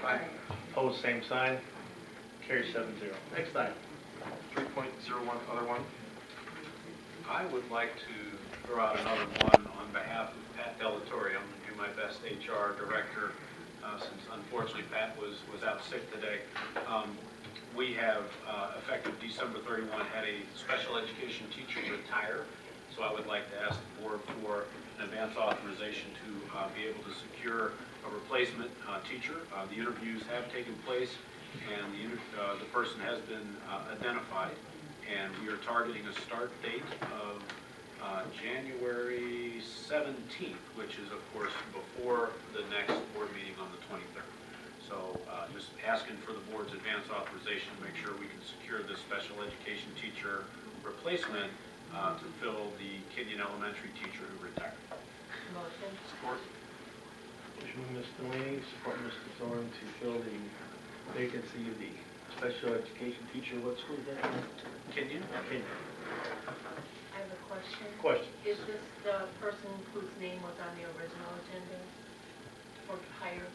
Aye. Opposed, same sign. Carries 7-0. Next item. 3.01, other one. I would like to throw out another one on behalf of Pat Delatorium and do my best HR director, since unfortunately Pat was out sick today. We have, effective December 31, had a special education teacher retire. So I would like to ask the board for an advance authorization to be able to secure a replacement teacher. The interviews have taken place, and the person has been identified. And we are targeting a start date of January 17th, which is, of course, before the next board meeting on the 23rd. So just asking for the board's advance authorization to make sure we can secure this special education teacher replacement to fill the Kenyon Elementary teacher who retired. Motion. Support. Motion by Mr. Delaney, support Mr. Zorn to fill the vacancy of the special education teacher. What school is that? Kenyon? Kenyon. I have a question. Question. Is this the person whose name was on the original agenda for hire?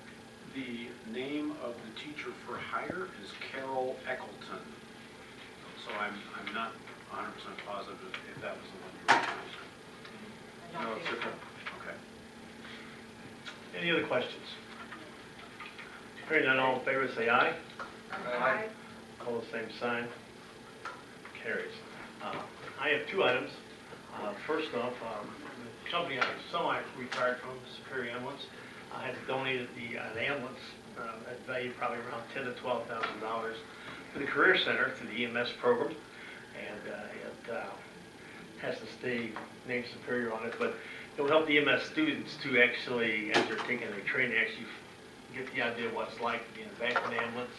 The name of the teacher for hire is Carol Eccleton. So I'm not 100% positive if that was the one you were referencing. I don't No, think it's different. Okay. Any other questions? Hearing none, all in favor say aye. Aye. All the same sign. Carries. I have two items. First off, the company I semi-retired from, Superior Ambulance, had donated the ambulance at value probably around $10,000 to $12,000 to the Career Center through the EMS program, and it has to stay named Superior on it, but it will help the EMS students to actually, as they're taking their training, actually get the idea of what it's like to be in the back of an ambulance,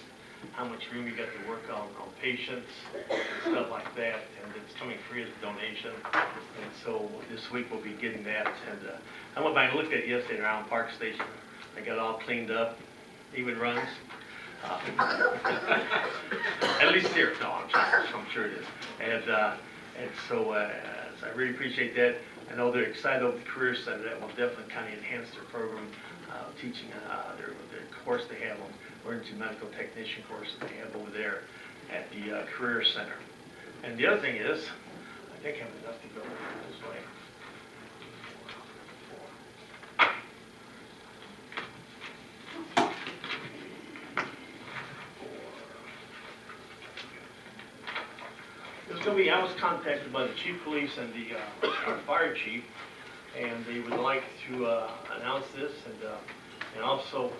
how much room you got to work on patients, and stuff like that, and it's coming free as a donation. And so this week we'll be getting that, and I went by and looked at it yesterday around Park Station. I got it all cleaned up, even runs. At least here, no, I'm sure it is. And so I really appreciate that. I know they're excited over the Career Center. That will definitely kind of enhance their program, teaching their course they have on emergency medical technician course that they have over there at the Career Center. And the other thing is, I think I have enough to go this way. I was contacted by the chief of police and our fire chief, and they would like to announce this and also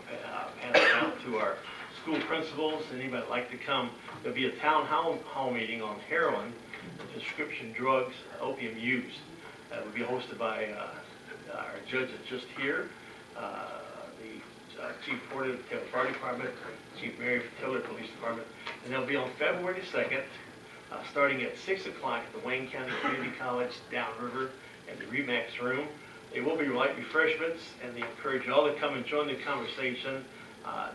pass it out to our school principals and anybody would like to come. There'll be a town hall meeting on heroin, prescription drugs, opium use. That will be hosted by our judge that's just here, the Chief Porter of the Taylor Fire Department, Chief Mary Tiller Police Department, and they'll be on February 2nd. Starting at 6 o'clock at the Wayne County Community College downriver in the Remax room. There will be light refreshments, and they encourage you all to come and join the conversation.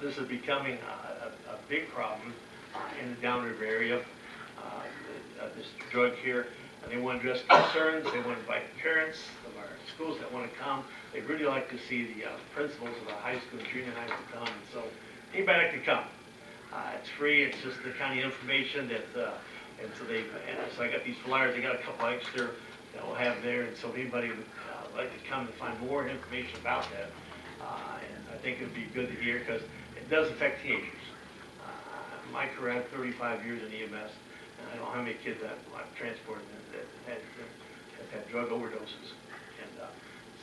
This is becoming a big problem in the downriver area, this drug here. And they want to address concerns. They want to invite parents of our schools that want to come. They'd really like to see the principals of our high school and junior high to come. And so anybody that can come. It's free. It's just the kind of information that and so I got these flyers. I got a couple extra that we'll have there. And so if anybody would like to come and find more information about that, and I think it would be good to hear because it does affect teenagers. My career, I had 35 years in EMS, and I don't know how many kids I've transported that had drug overdoses. And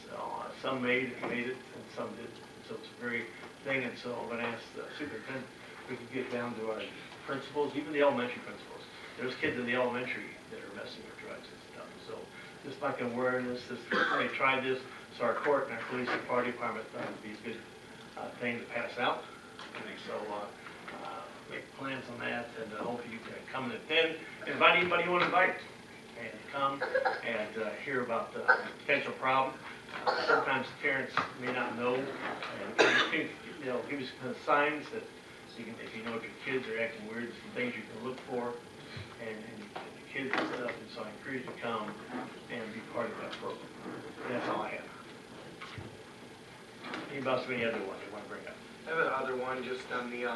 so some made it, and some didn't. So it's a very thing. And so I'm going to ask the superintendent if we could get down to our principals, even the elementary principals. There's kids in the elementary that are messing with drugs and stuff. So just like awareness, this when they tried this, so our court and our police and fire department thought it would be a good thing to pass out. And so make plans on that, and hopefully you can come and attend. Invite anybody you want to invite, and come and hear about the potential problem. Sometimes parents may not know, and they'll give you some signs that you can, if you know if your kids are acting weird, some things you can look for. And the kids and stuff, and so I encourage you to come and be part of that program. And that's all I have. Anybody else have any other one they want to bring up? I have another one just on the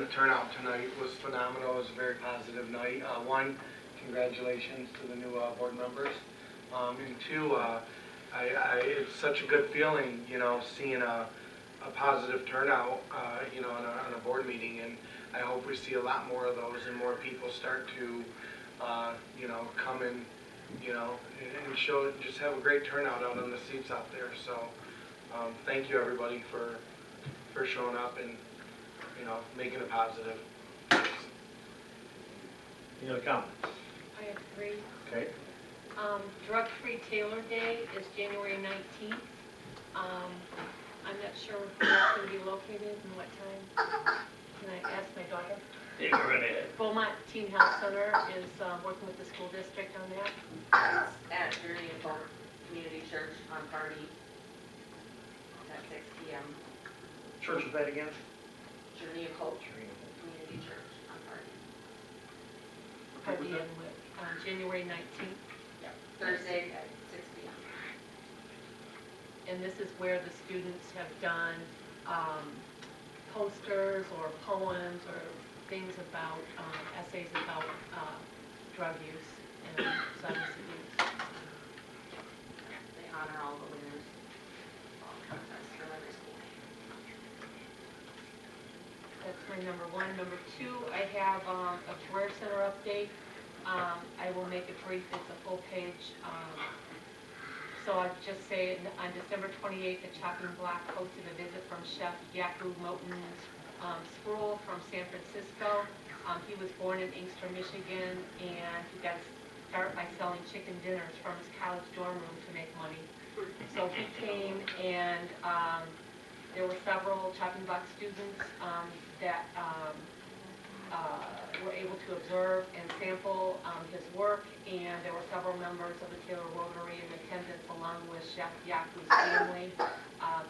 turnout tonight was phenomenal. It was a very positive night. One, congratulations to the new board members. And two, it's such a good feeling, seeing a positive turnout, on a board meeting. And I hope we see a lot more of those and more people start to, come in, and show, just have a great turnout out on the seats out there. So, thank you everybody for showing up and, making it positive. Any other comments? I have three. Okay. Drug-Free Taylor Day is January 19th. I'm not sure where it's going to be located and what time. Can I ask my daughter? Yeah, go right ahead. Beaumont Teen Health Center is working with the school district on that. It's at Journey of Hope Community Church on Party at 6 p.m. Church was that again? Journey of Hope Community Church on Party. Party in with January 19th. Thursday at 6 p.m. And this is where the students have done posters or poems or things about, essays about drug use and substance abuse. They honor all the winners of all contests from every school. That's my number one. Number two, I have a career center update. I will make it brief. It's a full page. So I'd just say on December 28th, the Chopping Block hosted a visit from Chef Yaku Moten Spruill from San Francisco. He was born in Inkster, Michigan, and he got his start by selling chicken dinners from his college dorm room to make money. So he came, and there were several Chopping Block students that were able to observe and sample his work, and there were several members of the Taylor Rotary in attendance along with Chef Yaku's family.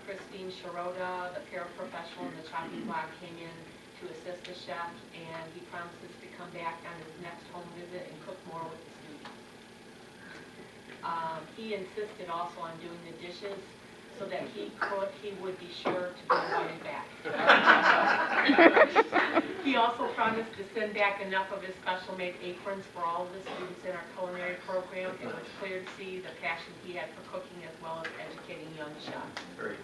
Christine Shirota, the paraprofessional in the Chopping Block, came in to assist the chef, and he promises to come back on his next home visit and cook more with the students. He insisted also on doing the dishes so that he would be sure to be invited back. He also promised to send back enough of his special-made aprons for all of the students in our culinary program. It was clear to see the passion he had for cooking as well as educating young chefs. Great.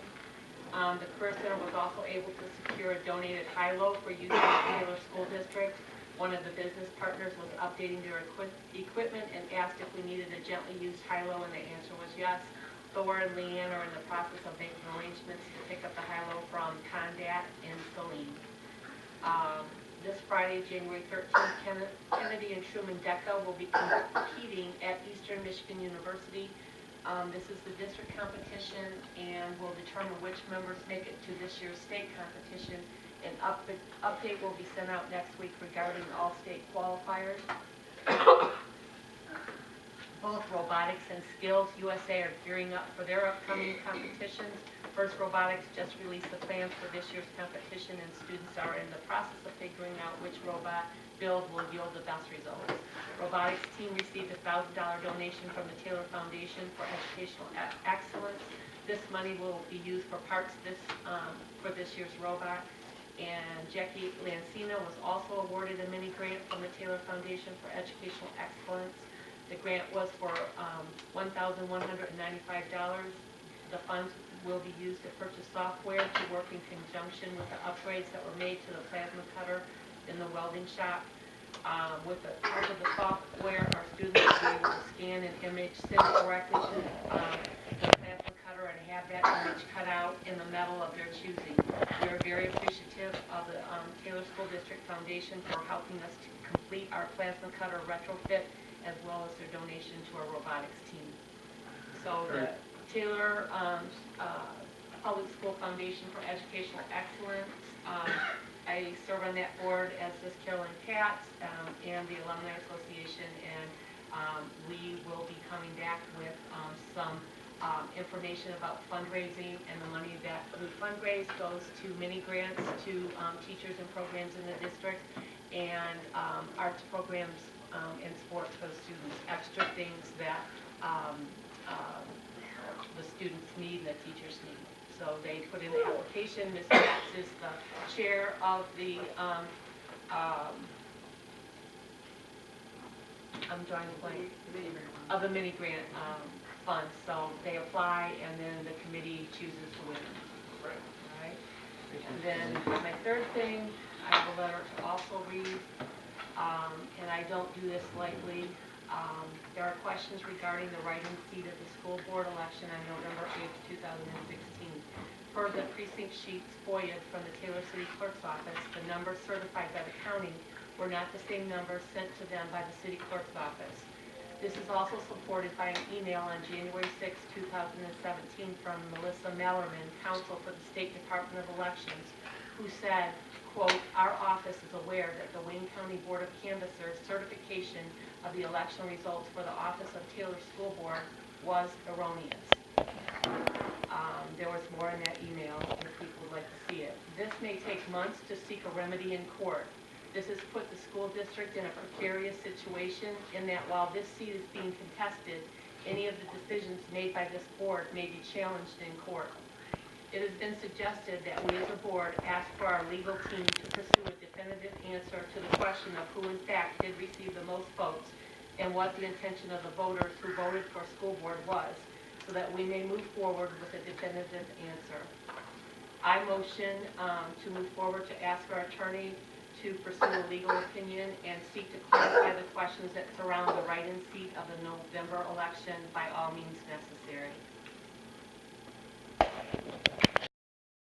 The Career Center was also able to secure a donated high-low for use in the Taylor School District. One of the business partners was updating their equipment and asked if we needed a gently used high-low, and the answer was yes. Thor and Leanne are in the process of making arrangements to pick up the high-low from Condat and Celine. This Friday, January 13th, Kennedy and Truman DECA will be competing at Eastern Michigan University. This is the district competition and will determine which members make it to this year's state competition. An update will be sent out next week regarding all state qualifiers. Both Robotics and Skills USA are gearing up for their upcoming competitions. First Robotics just released the plans for this year's competition, and students are in the process of figuring out which robot build will yield the best results. Robotics team received a $1,000 donation from the Taylor Foundation for Educational Excellence. This money will be used for parts for this year's robot. And Jackie Lancina was also awarded a mini grant from the Taylor Foundation for Educational Excellence. The grant was for $1,195. The funds will be used to purchase software to work in conjunction with the upgrades that were made to the plasma cutter in the welding shop. With the help of the software, our students will be able to scan and image, send directly to the plasma cutter and have that image cut out in the metal of their choosing. We are very appreciative of the Taylor School District Foundation for helping us to complete our plasma cutter retrofit, as well as their donation to our robotics team. So the Taylor Public School Foundation for Educational Excellence, I serve on that board, as does Carolyn Katz, and the Alumni Association, and we will be coming back with some information about fundraising, and the money that we fundraise goes to mini grants to teachers and programs in the district, and arts programs and sports for the students, extra things that the students need and the teachers need. So So they put in the application, Ms. Katz is the chair of the, I'm drawing a blank, of the mini grant, fund. So they apply and then the committee chooses the winner. Right. All right? And then my third thing, I have a letter to also read, and I don't do this lightly. There are questions regarding the write-in seat of the school board election on November 8th, 2016. Per the precinct sheets FOIA from the Taylor City Clerk's Office, the numbers certified by the county were not the same numbers sent to them by the City Clerk's Office. This is also supported by an email on January 6, 2017 from Melissa Mallerman, counsel for the State Department of Elections, who said, quote, "Our office is aware that the Wayne County Board of Canvassers certification of the election results for the office of Taylor School Board was erroneous." There was more in that email if people would like to see it. This may take months to seek a remedy in court. This has put the school district in a precarious situation in that while this seat is being contested, any of the decisions made by this board may be challenged in court. It has been suggested that we as a board ask for our legal team to pursue a definitive answer to the question of who in fact did receive the most votes and what the intention of the voters who voted for school board was, so that we may move forward with a definitive answer. I motion to move forward to ask our attorney to pursue a legal opinion and seek to clarify the questions that surround the write-in seat of the November election by all means necessary.